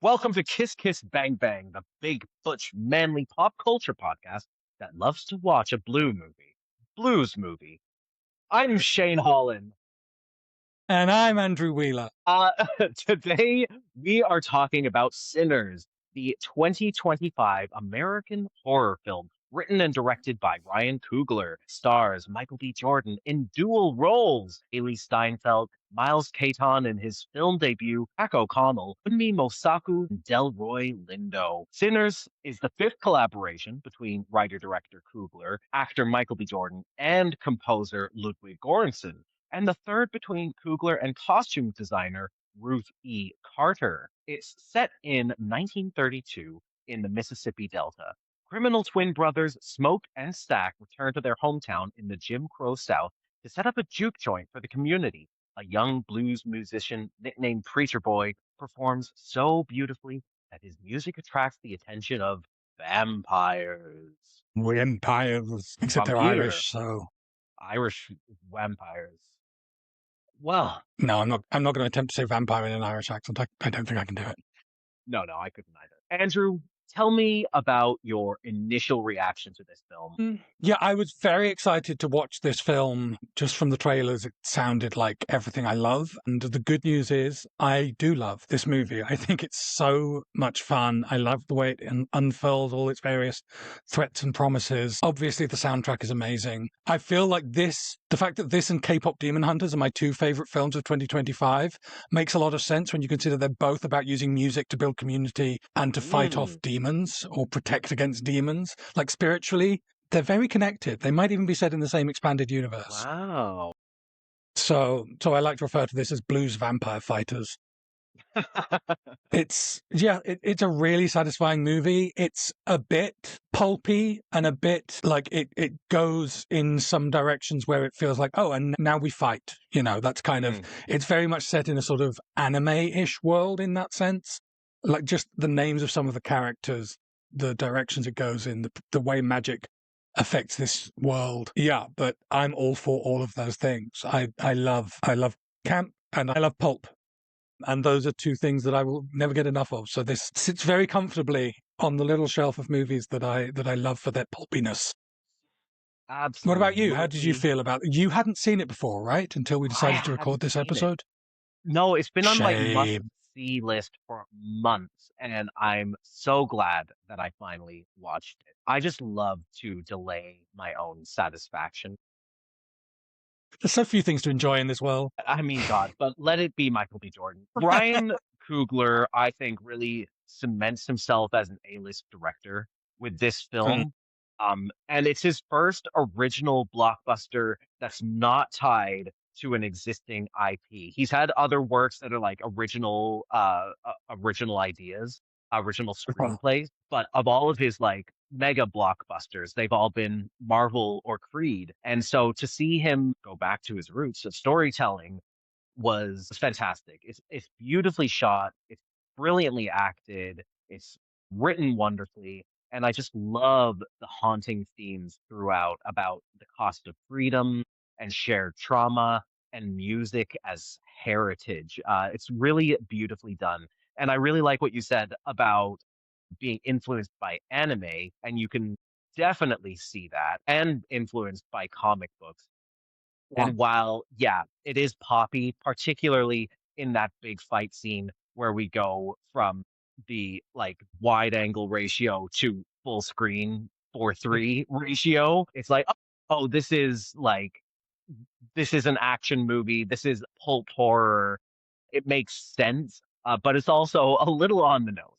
Welcome to Kiss Kiss Bang Bang, the big, butch, manly pop culture podcast that loves to watch a blues movie. I'm Shane Hollon. And I'm Andrew Wheeler. Uh, Today we are talking about Sinners, the 2025 American horror film written and directed by Ryan Coogler, stars Michael B. Jordan in dual roles, Haley Steinfeld, Miles Caton in his film debut, Jack O'Connell, Unmi Mosaku, and Delroy Lindo. Sinners is the fifth collaboration between writer-director Coogler, actor Michael B. Jordan, and composer Ludwig Göransson, and the third between Coogler and costume designer Ruth E. Carter. It's set in 1932 in the Mississippi Delta. Criminal twin brothers Smoke and Stack return to their hometown in the Jim Crow South to set up a juke joint for the community. A young blues musician nicknamed Preacher Boy performs so beautifully that his music attracts the attention of vampires. We empires, except they're Vampire. Irish, so Irish vampires. Well, no, I'm not going to attempt to say vampire in an Irish accent. I don't think I can do it. no, I couldn't either. Andrew, tell me about your initial reaction to this film. Yeah, I was very excited to watch this film. Just from the trailers, it sounded like everything I love. And the good news is I do love this movie. I think it's so much fun. I love the way it unfurls all its various threats and promises. Obviously, the soundtrack is amazing. I feel like the fact that this and K-pop Demon Hunters are my two favorite films of 2025 makes a lot of sense when you consider they're both about using music to build community and to fight off demons or protect against demons. Like spiritually, they're very connected. They might even be set in the same expanded universe. Wow. So I like to refer to this as blues vampire fighters. It's a really satisfying movie. It's a bit pulpy and a bit like it goes in some directions where it feels like, oh, and now we fight. You know, that's kind of, it's very much set in a sort of anime-ish world in that sense. Like just the names of some of the characters, the directions it goes in, the way magic affects this world. Yeah, but I'm all for all of those things. I love camp and I love pulp. And those are two things that I will never get enough of. So this sits very comfortably on the little shelf of movies that I love for their pulpiness. Absolutely. What about you? How did you feel about it? You hadn't seen it before, right? Until we decided to record this episode? No, it's been on my Shame. must-see list for months, and I'm so glad that I finally watched it. I just love to delay my own satisfaction. There's so few things to enjoy in this world. I mean, God, but let it be Michael B. Jordan. Ryan Coogler, I think, really cements himself as an A-list director with this film. And it's his first original blockbuster that's not tied to an existing IP. He's had other works that are like original ideas, original screenplays, but of all of his like mega blockbusters, they've all been Marvel or Creed. And so to see him go back to his roots of storytelling was fantastic. It's beautifully shot, it's brilliantly acted, it's written wonderfully, and I just love the haunting themes throughout about the cost of freedom and shared trauma and music as heritage. It's really beautifully done. And I really like what you said about being influenced by anime, and you can definitely see that, and influenced by comic books. And while, yeah, it is poppy, particularly in that big fight scene where we go from the like wide angle ratio to full screen 4:3 ratio, it's like, oh, this is an action movie. This is pulp horror. It makes sense, but it's also a little on the nose.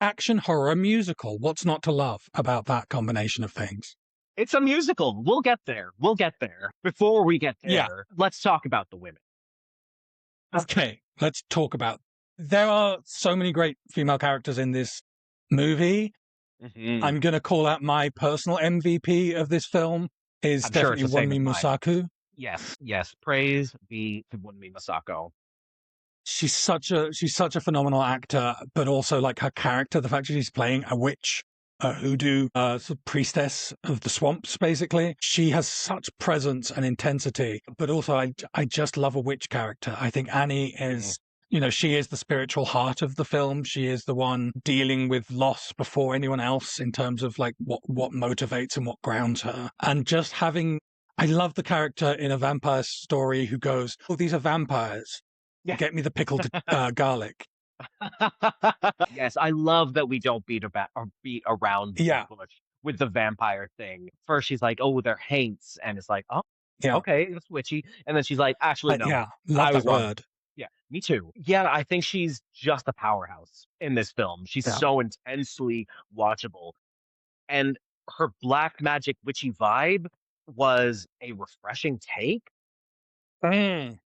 Action horror musical. What's not to love about that combination of things? It's a musical. We'll get there. Before we get there, let's talk about the women. Okay, let's talk about. There are so many great female characters in this movie. I'm going to call out my personal MVP of this film is definitely Wunmi Mosaku. Yes. Praise be to Wunmi Mosaku. She's such a phenomenal actor, but also like her character, the fact that she's playing a witch, a hoodoo sort of priestess of the swamps, basically. She has such presence and intensity, but also I just love a witch character. I think Annie is she is the spiritual heart of the film. She is the one dealing with loss before anyone else in terms of like what motivates and what grounds her. And just having, I love the character in a vampire story who goes, "Oh, these are vampires. Yeah. Get me the pickled garlic." Yes, I love that we don't beat around the Yeah, bush with the vampire thing. First, she's like, "Oh, they're haints," and it's like, "Oh, yeah, okay, it's witchy." And then she's like, "Actually, no, yeah. Love I that was wrong." word. Yeah, me too. Yeah, I think she's just a powerhouse in this film. She's Yeah. so intensely watchable, and her black magic witchy vibe was a refreshing take. Mm,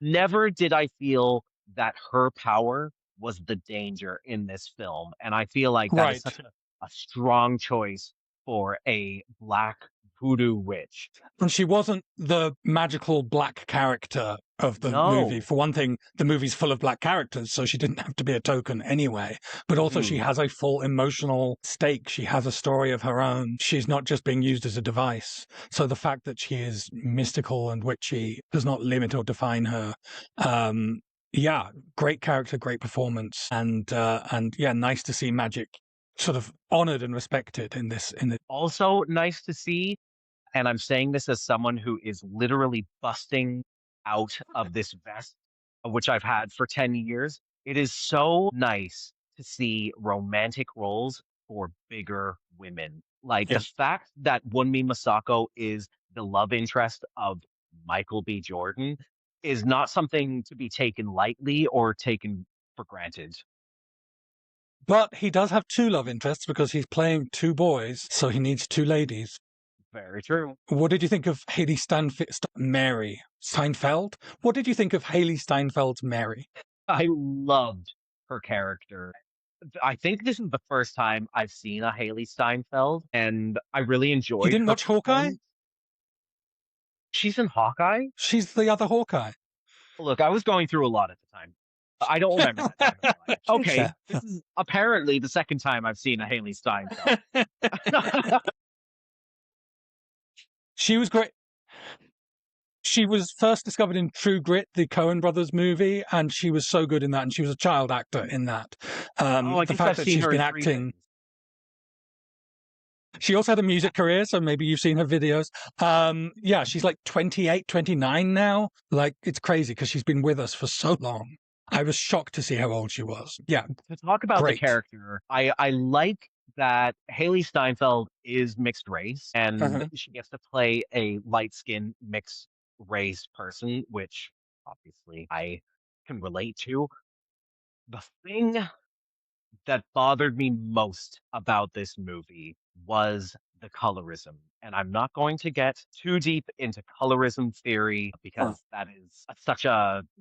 Never did I feel that her power was the danger in this film, and I feel like that is right. such a strong choice for a black voodoo witch. And she wasn't the magical black character of the movie. No. For one thing, the movie's full of black characters, so she didn't have to be a token anyway. But also, she Mhm. has a full emotional stake. She has a story of her own. She's not just being used as a device. So the fact that she is mystical and witchy does not limit or define her. Yeah, great character, great performance, and yeah, nice to see magic sort of honored and respected in this. In the Also nice to see, and I'm saying this as someone who is literally busting out of this vest, which I've had for 10 years. It is so nice to see romantic roles for bigger women. Like yeah. the fact that Wunmi Masako is the love interest of Michael B. Jordan is not something to be taken lightly or taken for granted. But he does have two love interests because he's playing two boys, so he needs two ladies. Very true. What did you think of Haley Mary Steinfeld? What did you think of Haley Steinfeld's Mary? I loved her character. I think this is the first time I've seen a Haley Steinfeld, and I really You enjoyed didn't her watch Hawkeye? performance. She's in Hawkeye? She's the other Hawkeye. Look, I was going through a lot at the time. I don't remember that time in my life. Okay, Fair. this is apparently the second time I've seen a Haley Steinfeld. She was great. She was first discovered in True Grit, the Coen brothers movie, and she was so good in that. And she was a child actor in that. Oh, I The guess fact I've that seen she's her been in three acting. things. She also had a music career, so maybe you've seen her videos. Yeah, she's like 28, 29 now. Like, it's crazy because she's been with us for so long. I was shocked to see how old she was. Yeah, To talk about the great. character, I like that Haley Steinfeld is mixed race and Uh-huh. she gets to play a light-skinned mixed race person, which obviously I can relate to. The thing that bothered me most about this movie was the colorism. And I'm not going to get too deep into colorism theory Huh. because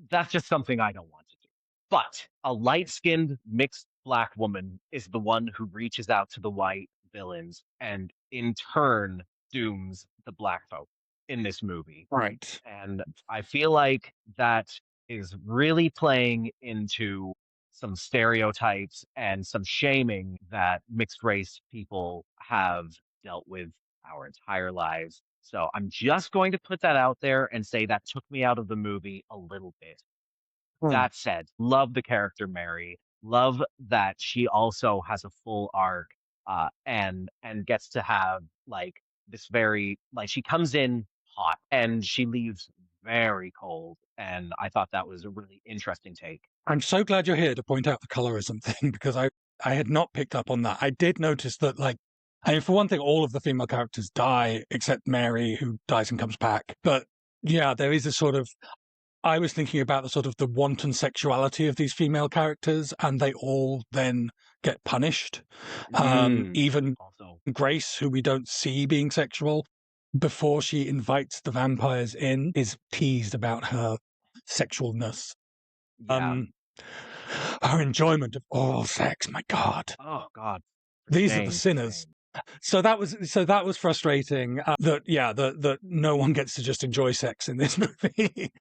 that's just something I don't want to do. But a light-skinned mixed black woman is the one who reaches out to the white villains and in turn dooms the black folk in this movie. Right. And I feel like that is really playing into some stereotypes and some shaming that mixed race people have dealt with our entire lives. So I'm just going to put that out there and say that took me out of the movie a little bit. Hmm. That said, love the character Mary. Love that she also has a full arc and gets to have like this very like she comes in hot and she leaves very cold. And I thought that was a really interesting take. I'm so glad you're here to point out the colorism thing because I had not picked up on that. I did notice that, like, I mean, for one thing, all of the female characters die except Mary, who dies and comes back. But yeah, there is a sort of, I was thinking about the sort of the wanton sexuality of these female characters, and they all then get punished. Even Also, Grace, who we don't see being sexual, before she invites the vampires in, is teased about her sexualness. yeah. Um, her enjoyment of oral sex. My God, Oh God, for these are the shame, for sinners. shame. So that was frustrating. That no one gets to just enjoy sex in this movie.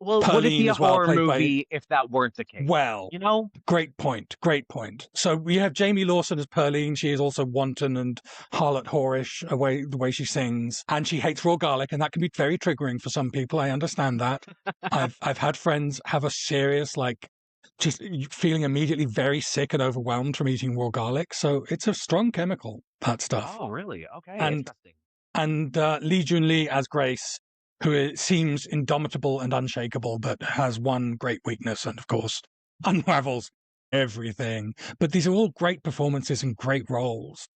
Well, would it be Perline a as well, horror played by, movie if that weren't the case? well, You know? great point. Great point. So we have Jamie Lawson as Perline. She is also wanton and harlot whorish the way she sings, and she hates raw garlic, and that can be very triggering for some people. I understand that. I've had friends have a serious just feeling immediately very sick and overwhelmed from eating raw garlic. So it's a strong chemical, that stuff. Oh, really? Okay, And interesting. Lee Jun Lee as Grace, who seems indomitable and unshakable, but has one great weakness, and of course unravels everything. But these are all great performances and great roles.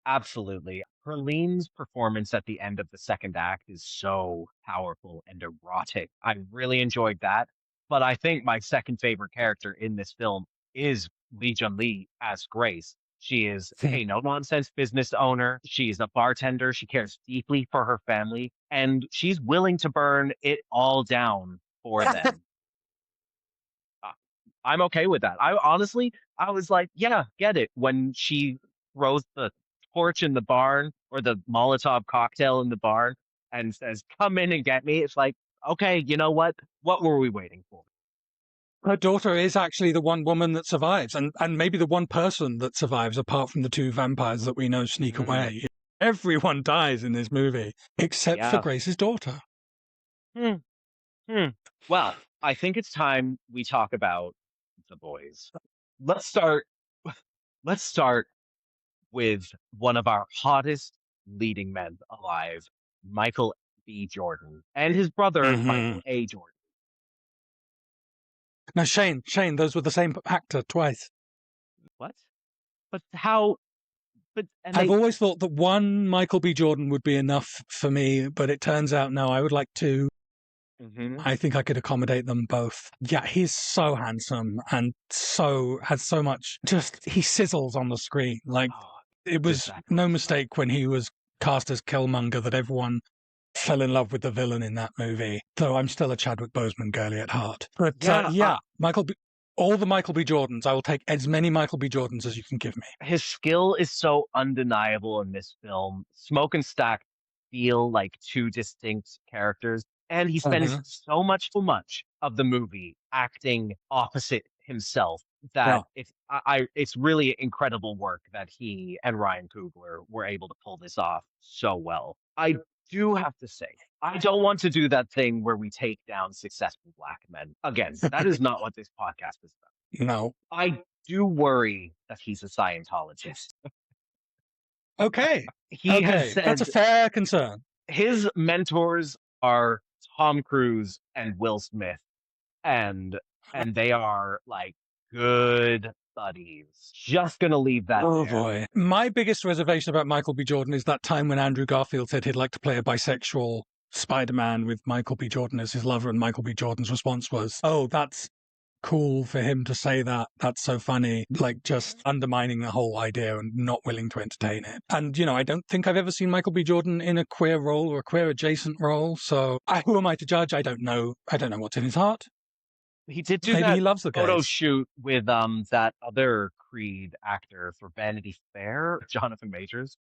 Absolutely. Herlene's performance at the end of the second act is so powerful and erotic. I really enjoyed that. But I think my second favorite character in this film is Lee Jun Lee as Grace. She is a no nonsense business owner. She's a bartender. She cares deeply for her family, and she's willing to burn it all down for them. uh, I'm okay with that. I honestly, I was like, yeah, get it. When she throws the torch in the barn or the Molotov cocktail in the barn and says, "Come in and get me," it's like, okay, you know what? What were we waiting for? Her daughter is actually the one woman that survives, and maybe the one person that survives, apart from the two vampires that we know sneak Mm, away. Everyone dies in this movie except for yeah. Grace's daughter. Hmm, hmm. Well, I think it's time we talk about the boys. Let's start. Let's start with one of our hottest leading men alive, Michael B. Jordan, and his brother, Hmm. Michael A. Jordan. Now, Shane, those were the same actor twice. What? But how? But, and I've they, always thought that one Michael B. Jordan would be enough for me, but it turns out no, I would like two. hmm I think I could accommodate them both. Yeah, he's so handsome and has so much. Just he sizzles on the screen. Like oh, it just was that no charisma. mistake when he was cast as Killmonger that everyone fell in love with the villain in that movie. Though I'm still a Chadwick Boseman girly at heart. But Yeah, yeah, all the Michael B. Jordans. I will take as many Michael B. Jordans as you can give me. his skill is so undeniable in this film. Smoke and Stack feel like two distinct characters, and he spends Mhm. so much of the movie acting opposite himself that Yeah. it's really incredible work that he and Ryan Coogler were able to pull this off so well. I do have to say, I don't want to do that thing where we take down successful black men. Again, that is not what this podcast is about. No. I do worry that he's a Scientologist. Okay. He has Okay. That's a said fair concern. his mentors are Tom Cruise and Will Smith, and they are like good buddies. Just gonna leave that Oh there. boy. My biggest reservation about Michael B. Jordan is that time when Andrew Garfield said he'd like to play a bisexual Spider-Man with Michael B. Jordan as his lover, and Michael B. Jordan's response was, "Oh, that's cool for him to say that. That's so funny." Like just undermining the whole idea and not willing to entertain it. And I don't think I've ever seen Michael B. Jordan in a queer role or a queer adjacent role. So who am I to judge? I don't know. I don't know what's in his heart. He did do Maybe he that loves the photo gays. shoot with that other Creed actor for Vanity Fair, Jonathan Majors.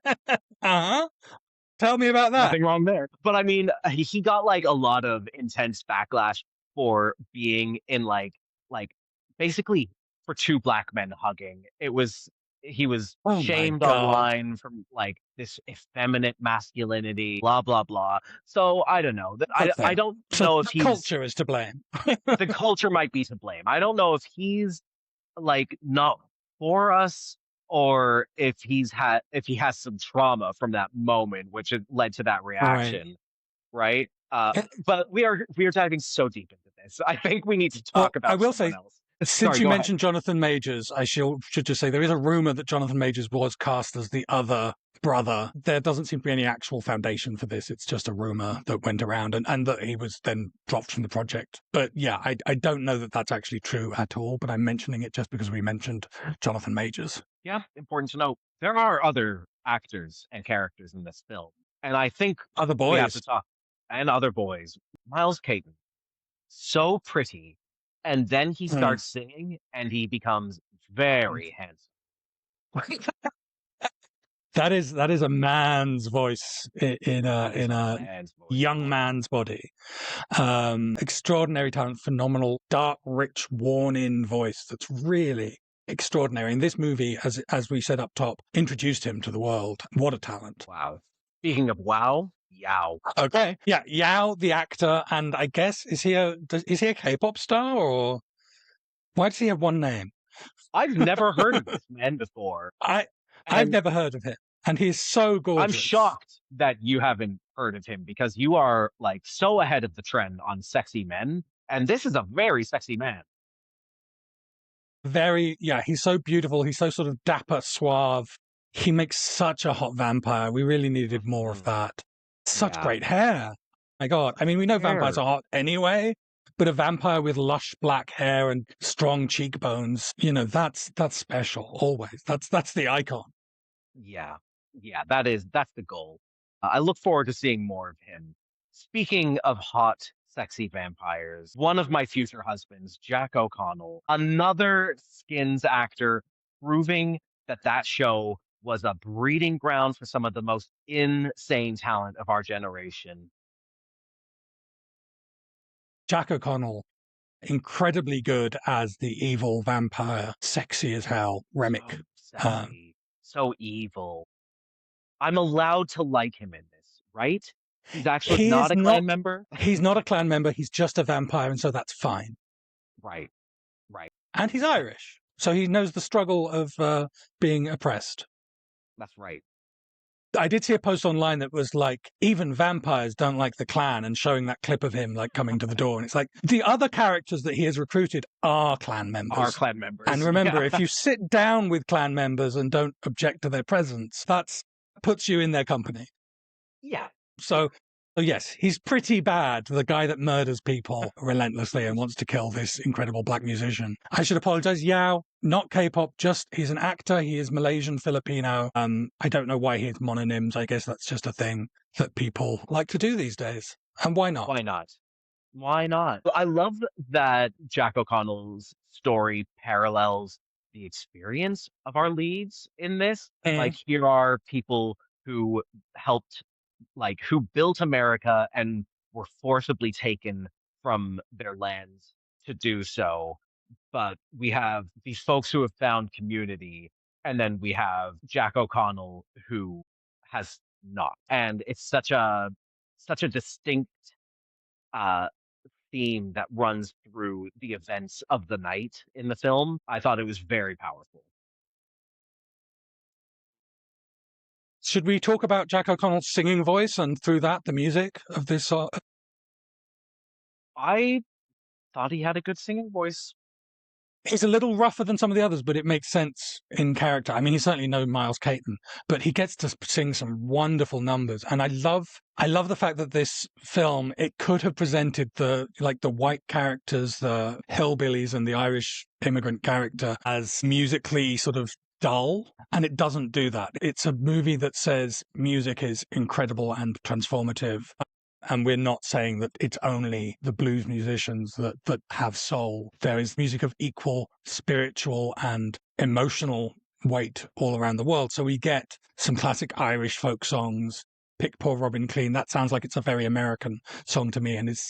Uh-huh. Tell me about that. Nothing wrong there. But I mean, he got like a lot of intense backlash for being in like basically for two black men hugging. He was Oh my shamed God. online from like this effeminate masculinity, blah blah blah. So I don't know. I Okay. don't So know if the he's culture is to blame. the culture might be to blame. I don't know if he's like not for us or if he has some trauma from that moment which had led to that Right. reaction, right? Eh, But we are diving so deep into this. I think we need to Well, talk I about will someone say, else. since Sorry, you go ahead. mentioned Jonathan Majors, I should just say there is a rumor that Jonathan Majors was cast as the other brother. There doesn't seem to be any actual foundation for this. It's just a rumor that went around and that he was then dropped from the project. But yeah, I don't know that that's actually true at all, but I'm mentioning it just because we mentioned Jonathan Majors. Yeah, important to know. There are other actors and characters in this film, and I think Other we have to boys. talk. And other boys. Miles Caton, so pretty, and then he Hmm. starts singing, and he becomes very handsome. That is a man's voice in That is a a man's voice, young boy. man's body. Extraordinary talent, phenomenal, dark, rich, worn-in voice that's really extraordinary. And this movie, as we said up top, introduced him to the world. What a talent. Wow. Speaking of wow, Yao. Okay. Yeah, Yao, the actor, and I guess is he a K-pop star, or why does he have one name? I've never heard of this man before. I've And never heard of him. And he's so I'm gorgeous. shocked that you haven't heard of him because you are like so ahead of the trend on sexy men. And this is a very sexy man. He's so beautiful. He's so sort of dapper, suave. He makes such a hot vampire. We really needed more of Mhm. that. Such Yeah. great hair. My God. I mean, we know vampires Hair. are hot anyway, but a vampire with lush black hair and strong cheekbones, that's special always. That's the icon. Yeah. Yeah, that's the goal. I look forward to seeing more of him. Speaking of hot, sexy vampires, one of my future husbands, Jack O'Connell, another Skins actor, proving that that show was a breeding ground for some of the most insane talent of our generation. Jack O'Connell, incredibly good as the evil vampire, sexy as hell, So Remick. sexy, so evil. I'm allowed to like him in this, right? He's actually He not is a not clan member. he's not a clan member, he's just a vampire, and so that's fine. Right, right. And he's Irish, so he knows the struggle of being oppressed. That's right. I did see a post online that was like, even vampires don't like the clan, and showing that clip of him like coming to the door. And it's like, the other characters that he has recruited are clan Our members. clan And members. remember, Yeah. if you sit down with clan members and don't object to their presence, that's puts you in their company. Yeah. So yes, he's pretty bad, the guy that murders people relentlessly and wants to kill this incredible black musician. I should apologize. Yao, not K-pop, just he's an actor. He is Malaysian Filipino. I don't know why he has mononyms. I guess that's just a thing that people like to do these days. And why not? Why not? Why not? I love that Jack O'Connell's story parallels the experience of our leads in this. Like, Mm. here are people who helped, like, who built America and were forcibly taken from their lands to do so. But we have these folks who have found community, and then we have Jack O'Connell who has not. And it's such a distinct uh theme that runs through the events of the night in the film. I thought it was very powerful. Should we talk about Jack O'Connell's singing voice and through that the music of this? I thought he had a good singing voice. He's a little rougher than some of the others, but it makes sense in character. I mean, he's certainly no Miles Caton, but he gets to sing some wonderful numbers. And I love the fact that this film, it could have presented the white characters, the hillbillies and the Irish immigrant character as musically sort of dull, and it doesn't do that. It's a movie that says music is incredible and transformative. And we're not saying that it's only the blues musicians that have soul. There is music of equal spiritual and emotional weight all around the world. So we get some classic Irish folk songs. Pick Poor Robin Clean. That sounds like it's a very American song to me, and it's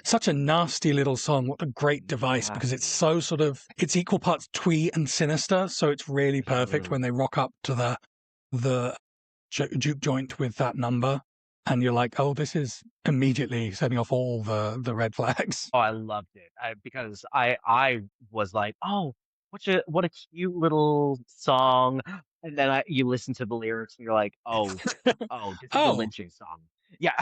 such a nasty little song. What a great device, because it's Nasty. so sort of, it's equal parts twee and sinister. So it's really perfect Mhm. when they rock up to the juke joint with that number. And you're like, oh, this is immediately setting off all the red flags. Oh, I loved it. Because I was like, oh, what a cute little song. And then you listen to the lyrics and you're like, oh, this is a Oh, lynching song. Yeah.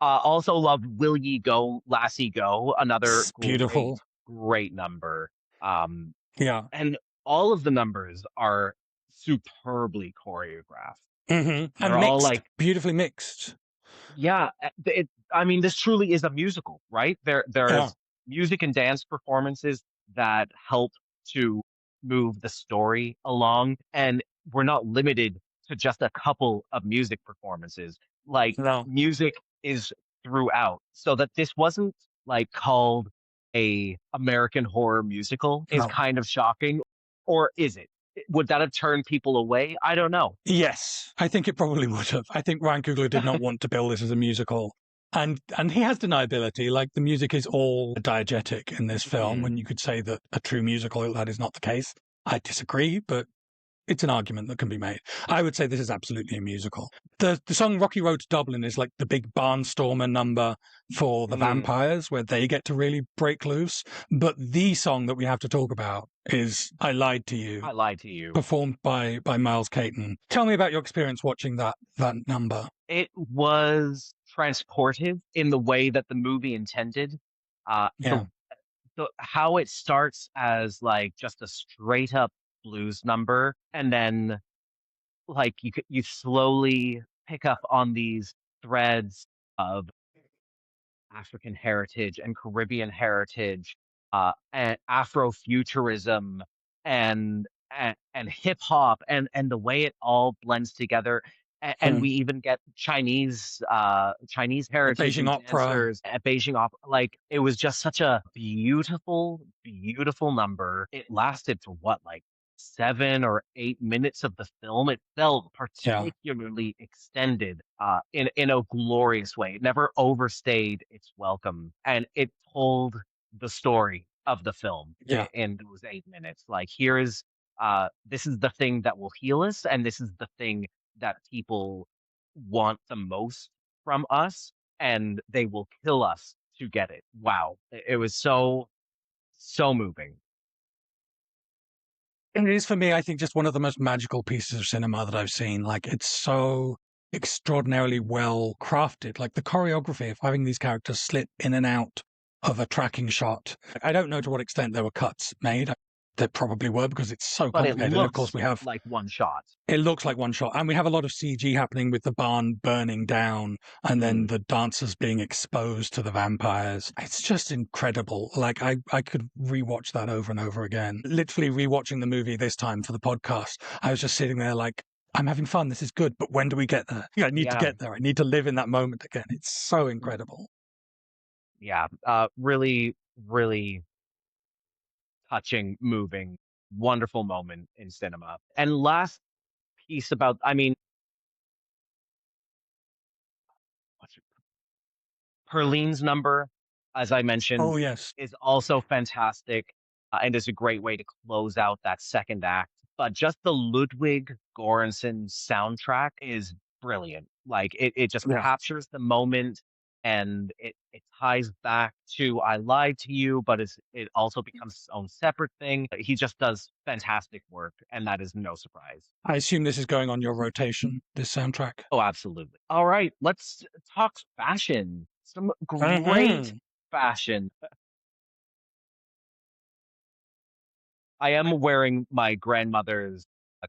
Also love Will Ye Go, Lassie Go, another beautiful. great number. Um, Yeah. and all of the numbers are superbly choreographed. And They're all mixed, like, beautifully mixed. yeah, I mean, this truly is a musical, right? Yeah. There's music and dance performances that help to move the story along, and we're not limited to just a couple of music performances. Like, No. music is throughout, so that this wasn't like called a American horror musical is No. kind of shocking, or is it? Would that have turned people away? I don't know. Yes, I think it probably would have. I think Ryan Coogler did not want to bill this as a musical. And he has deniability. Like, the music is all diegetic in this film, Mhm. when you could say that a true musical, that is not the case. I disagree, but it's an argument that can be made. I would say this is absolutely a musical. The song Rocky Road to Dublin is like the big barnstormer number for the Mhm. vampires, where they get to really break loose. But the song that we have to talk about is I Lied to You, I lied to you. performed by Miles Caton. Tell me about your experience watching that number. It was transportive in the way that the movie intended. Yeah. The how it starts as like just a straight up blues number, and then like you slowly pick up on these threads of African heritage and Caribbean heritage, and Afrofuturism and hip hop and the way it all blends together. And Mm. we even get Chinese heritage Beijing and Opera. dancers at Beijing Opera. Like it was just such a beautiful, beautiful number. It lasted for what, like 7 or 8 minutes of the film. It felt Yeah. particularly extended in a glorious way. It never overstayed its welcome, and it told the story of the film Yeah. in those 8 minutes. Like, this is the thing that will heal us, and this is the thing that people want the most from us, and they will kill us to get it. Wow, it was so moving. It is, for me, I think, just one of the most magical pieces of cinema that I've seen. Like, it's so extraordinarily well crafted. Like, the choreography of having these characters slip in and out of a tracking shot. I don't know to what extent there were cuts made. There probably were, because it's so But it complicated. And of course, looks we have like one shot. it looks like one shot, and we have a lot of CG happening with the barn burning down and then Mm. the dancers being exposed to the vampires. It's just incredible. Like, I could rewatch that over and over again. Literally rewatching the movie this time for the podcast, I was just sitting there like, I'm having fun. This is good, but when do we get there? Yeah, I need to Yeah, get there. I need to live in that moment again. It's so incredible. yeah. Really, really touching, moving, wonderful moment in cinema. And last piece about, I mean, what's it- Perline's number, as I mentioned, Oh yes. is also fantastic, and is a great way to close out that second act. But just the Ludwig Göransson soundtrack is brilliant. Like it just Yeah. captures the moment, and it ties back to I Lied to You, but it also becomes its own separate thing. He just does fantastic work, and that is no surprise. I assume this is going on your rotation, this soundtrack. Oh, absolutely. All right, let's talk fashion. Some great Hmm. fashion. I am wearing my grandmother's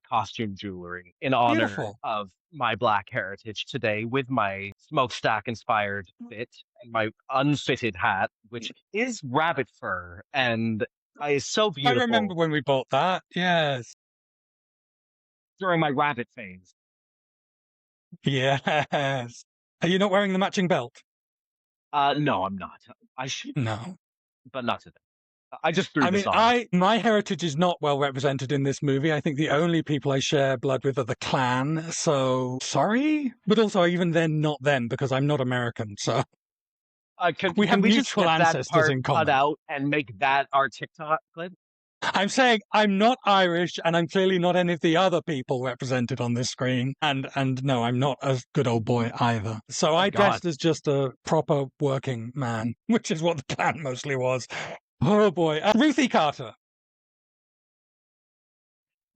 costume jewelry in honor Beautiful. of my Black heritage today with my smokestack inspired fit and my unfitted hat, which is rabbit fur and is so I remember beautiful when we bought that. Yes. during my rabbit phase. Yes. Are you not wearing the matching belt? No, I'm not. I should, No. but not today. I just threw I this mean, on. my heritage is not well represented in this movie. I think the only people I share blood with are the clan. So sorry, but also even then, not them, because I'm not American. So we Can have we just mutual get that ancestors part in cut common. out and make that our TikTok clip? I'm saying I'm not Irish, and I'm clearly not any of the other people represented on this screen. And no, I'm not a good old boy either. So I Thank God. dressed as just a proper working man, which is what the clan mostly was. Oh boy, Ruthie Carter.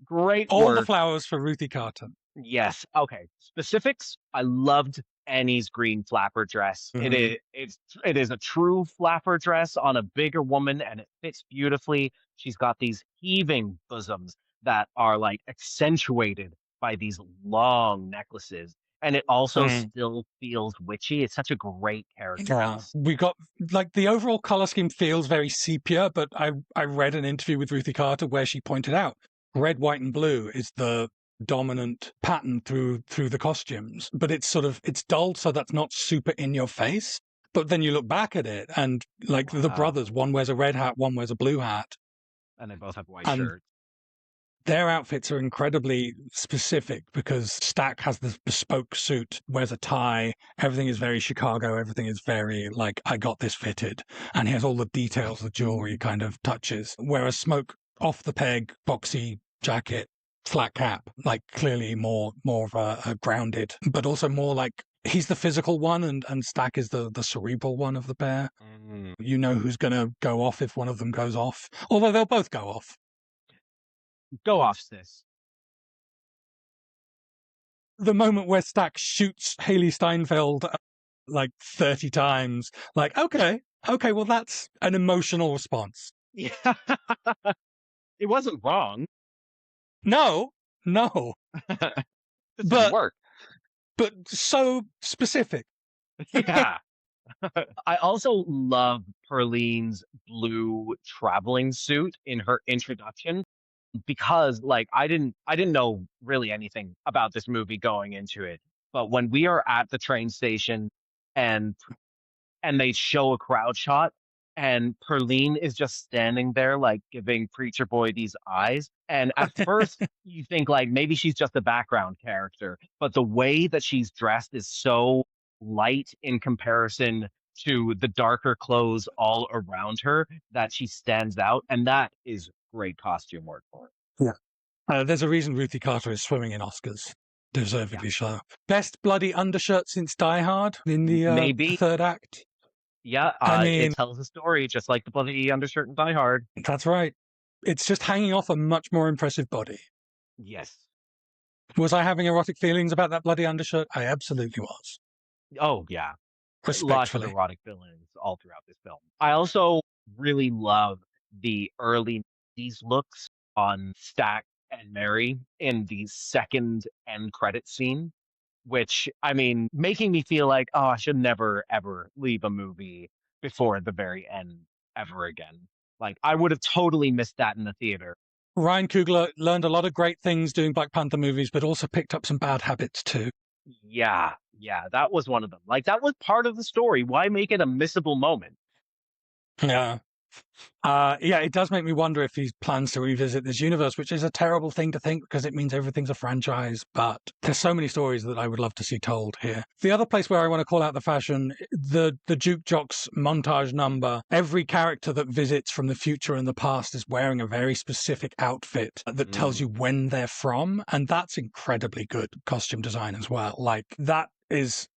Great All the work. flowers for Ruthie Carter. Yes. Okay. Specifics. I loved Annie's green flapper dress. Mhm. It is a true flapper dress on a bigger woman, and it fits beautifully. She's got these heaving bosoms that are like accentuated by these long necklaces, and it also Mm. still feels witchy. It's such a great character Yeah, piece. we got, like, the overall color scheme feels very sepia, but I read an interview with Ruthie Carter where she pointed out red, white, and blue is the dominant pattern through the costumes, but it's sort of it's dulled, so that's not super in your face. But then you look back at it, and like the Wow. brothers, one wears a red hat, one wears a blue hat, And they both have white and shirts. their outfits are incredibly specific because Stack has this bespoke suit, wears a tie, everything is very Chicago, everything is very like, I got this fitted, and he has all the details, the jewelry kind of touches. Whereas Smoke, off the peg, boxy jacket, flat cap, like clearly more of a grounded, but also more like he's the physical one and Stack is the cerebral one of the pair. Mm. You know who's going to go off if one of them goes off, although they'll both go off. Go off, sis. The moment where Stack shoots Haley Steinfeld like 30 times, like, okay, well, that's an emotional response. Yeah. It wasn't wrong. No, This didn't but work. so specific. Yeah. I also love Perline's blue traveling suit in her introduction because like I didn't know really anything about this movie going into it. But when we are at the train station and they show a crowd shot and Perline is just standing there like giving Preacher Boy these eyes. And at first you think like maybe she's just a background character, but the way that she's dressed is so light in comparison to the darker clothes all around her that she stands out. And that is great costume work for Yeah. There's a reason Ruthie Carter is swimming in Oscars. her. Deservedly so. Best bloody undershirt since Die Hard in Yeah. the Maybe. third act. Yeah, I it mean, tells a story just like the bloody undershirt in Die Hard. that's right. It's just hanging off a much more impressive body. Yes. Was I having erotic feelings about that bloody undershirt? I absolutely was. Oh, yeah. Lots of Respectfully. erotic villains all throughout this film. I also really love the early 90s looks on Stack and Mary in the second end credit scene, which, I mean, making me feel like, oh, I should never, ever leave a movie before the very end ever again. Like, I would have totally missed that in the theater. Ryan Coogler learned a lot of great things doing Black Panther movies, but also picked up some bad habits too. Yeah, yeah, that was one of them. Like, that was part of the story. Why make it a missable moment? Yeah. Yeah, it does make me wonder if he plans to revisit this universe, which is a terrible thing to think because it means everything's a franchise. But there's so many stories that I would love to see told here. The other place where I want to call out the fashion, the Juke Jocks montage number. Every character that visits from the future and the past is wearing a very specific outfit that tells you when they're from, and that's incredibly good costume design as well. Like that is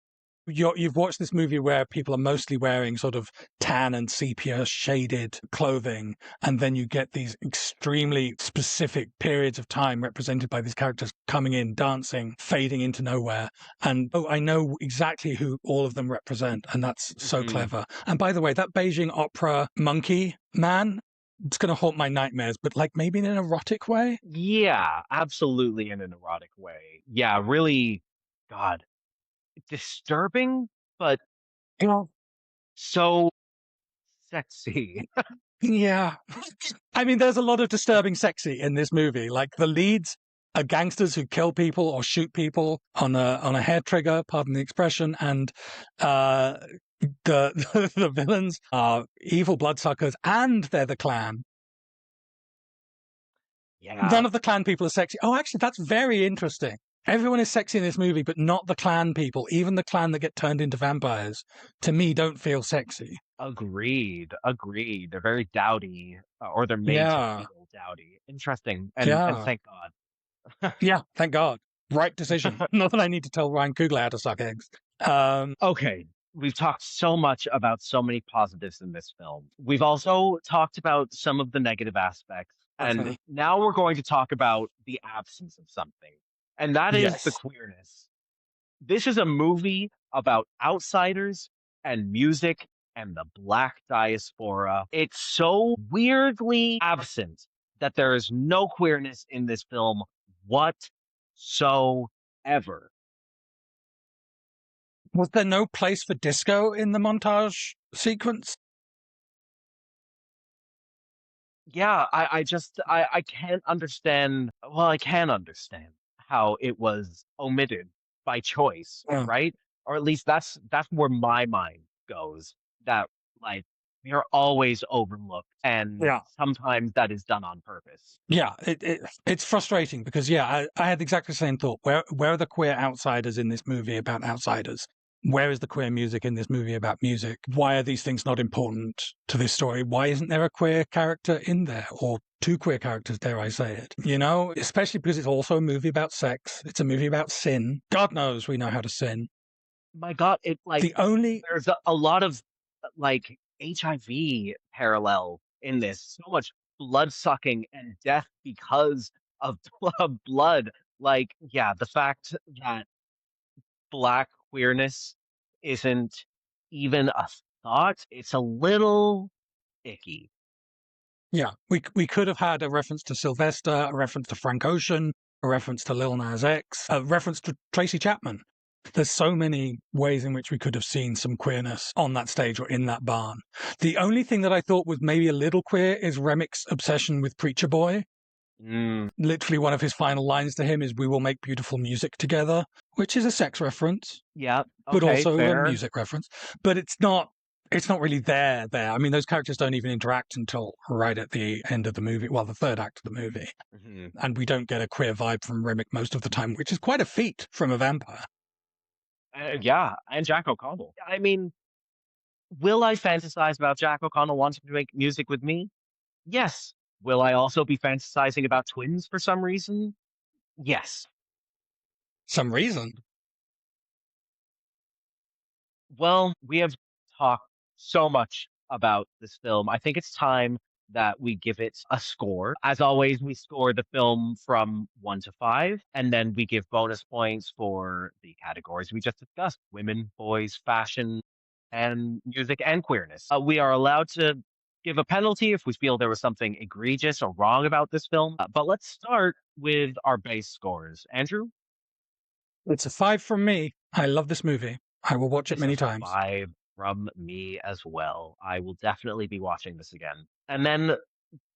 you've watched this movie where people are mostly wearing sort of tan and sepia shaded clothing, and then you get these extremely specific periods of time represented by these characters coming in, dancing, fading into nowhere. And I know exactly who all of them represent, and that's so clever. And by the way, that Beijing opera monkey man, it's going to haunt my nightmares, but like maybe in an erotic way. Yeah, absolutely in an erotic way. Yeah, really, God, disturbing, but You know, so sexy. yeah. I mean, there's a lot of disturbing sexy in this movie. Like the leads are gangsters who kill people or shoot people on a hair trigger, pardon the expression, and the villains are evil bloodsuckers and they're the Klan. Yeah, None of the Klan people are sexy. Oh, actually, that's very interesting. Everyone is sexy in this movie, but not the Klan people. Even the Klan that get turned into vampires, to me, don't feel sexy. agreed, agreed. They're very dowdy, or they're made to Yeah. feel dowdy. Interesting, and Yeah. thank God. Yeah, thank God. Right decision. Not that I need to tell Ryan Coogler how to suck eggs. Okay, we've talked so much about so many positives in this film. We've also talked about some of the negative aspects, and Mhm. now we're going to talk about the absence of something, and that is the Yes. queerness. This is a movie about outsiders and music and the Black diaspora. It's so weirdly absent that there is no queerness in this film whatsoever. Was there no place for disco in the montage sequence? Yeah, I can't understand. Well, I can understand how it was omitted by choice, Yeah. right? Or at least that's where my mind goes. That like we are always overlooked, and Yeah. sometimes that is done on purpose. Yeah, it's frustrating because I had exactly the same thought. Where are the queer outsiders in this movie about outsiders? Where is the queer music in this movie about music? Why are these things not important to this story? Why isn't there a queer character in there, or two queer characters, dare I say it? You know, especially because it's also a movie about sex. It's a movie about sin. God knows we know how to sin. My God, it like The only there's a lot of like HIV parallel in this. So much blood sucking and death because of blood. Like, yeah, the fact that Black queerness isn't even a thought, it's a little icky. Yeah, we could have had a reference to Sylvester, a reference to Frank Ocean, a reference to Lil Nas X, a reference to Tracy Chapman. There's so many ways in which we could have seen some queerness on that stage or in that barn. The only thing that I thought was maybe a little queer is Remic's obsession with Preacher Boy. Mm, Literally, one of his final lines to him is, "We will make beautiful music together," which is a sex reference, yeah, but okay, also a fair. music reference. But it's not really there. I mean, those characters don't even interact until right at the end of the movie, well, the third act of the movie. Mhm. And we don't get a queer vibe from Remick most of the time, which is quite a feat from a vampire. Yeah, and Jack O'Connell. I mean, will I fantasize about Jack O'Connell wanting to make music with me? Yes. Will I also be fantasizing about twins for some reason? Yes. Some reason. Well, we have talked so much about this film. I think it's time that we give it a score. As always, we score the film from 1 to 5, and then we give bonus points for the categories we just discussed: women, boys, fashion, and music and queerness. We are allowed to give a penalty if we feel there was something egregious or wrong about this film. But let's start with our base scores. Andrew? It's a 5 from me. I love this movie. I will watch it It's a many times. 5 from me as well. I will definitely be watching this again. And then,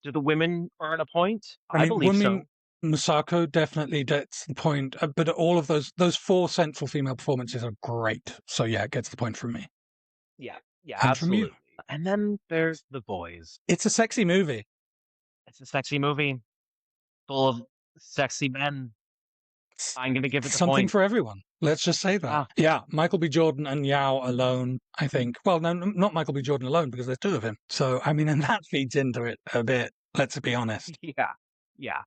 do the women earn a point? I I mean, believe Wunmi so. Musako definitely gets the point, but all of those four central female performances are great. So yeah, it gets the point from me Yeah, yeah, and from you. absolutely. And then there's the boys. It's a sexy movie. It's a sexy movie full of sexy men. It's I'm gonna give it the something point. for everyone. Let's just say that. Yeah, Yeah, Michael B. Jordan and Yao alone, I think. Well, no, not Michael B. Jordan alone, because there's two of him. So, I mean, and that feeds into it a bit, let's be honest. yeah, yeah.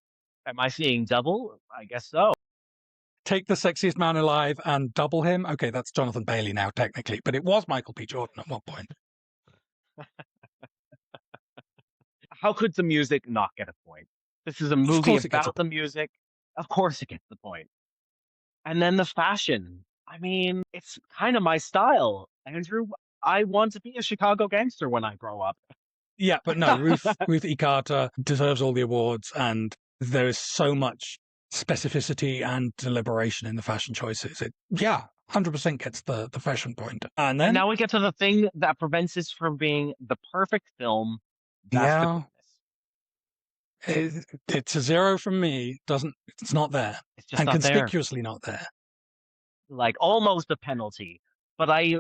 Am I seeing double? I guess so. Take the sexiest man alive and double him. Okay, that's Jonathan Bailey now, technically, but it was Michael B. Jordan at one point. How could the music not get a point? This is a Of movie course, it gets a about the music. Of course it gets the point. And then the fashion. I mean, it's kind of my style, Andrew. I want to be a Chicago gangster when I grow up. Yeah, but no, Ruth E. Carter deserves all the awards, and there is so much specificity and deliberation in the fashion choices. 100% gets the fashion point. And And then, now we get to the thing that prevents this from being the perfect film. That's the yeah, queerness. it's a 0 from me. It's not there, It's just and not there. conspicuously not there. Like almost a penalty. But I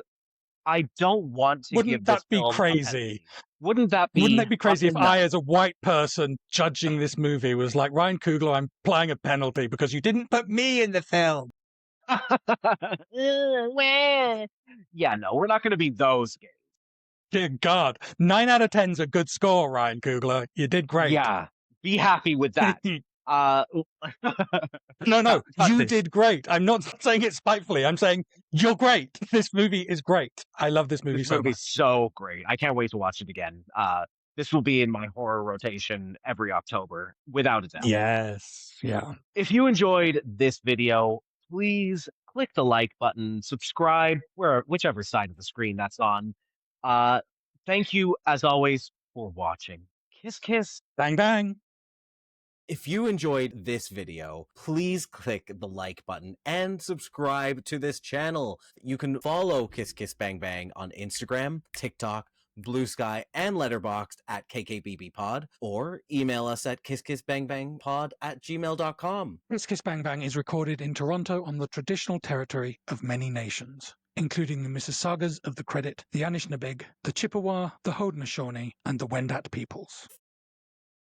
don't want to give Wouldn't this that be film a crazy? penalty. Wouldn't that Wouldn't be that be crazy if fucking I, nuts? as a white person judging this movie, was like, Ryan Coogler, I'm applying a penalty because you didn't put me in the film? Yeah, no, we're not going to be those gays. Dear God, 9 out of 10's a good score, Ryan Coogler. You did great. Yeah, be happy with that. Uh, No, cut you this. did great. I'm not saying it spitefully. I'm saying you're great. This movie is great. I love this movie This so movie's much. so great. I can't wait to watch it again. This will be in my horror rotation every October, without a doubt. Yes. Yeah. If you enjoyed this video, please click the like button, subscribe, whichever side of the screen that's on. Uh, Thank you, as always, for watching. Kiss, kiss. Bang, bang. If you enjoyed this video, please click the like button and subscribe to this channel. You can follow Kiss Kiss Bang Bang on Instagram, TikTok, Blue Sky, and Letterboxd at KKBBPod, or email us at kisskissbangbangpod@gmail.com. Kiss Kiss Bang Bang is recorded in Toronto on the traditional territory of many nations. including the Mississaugas of the Credit, the Anishinaabeg, the Chippewa, the Haudenosaunee, and the Wendat peoples.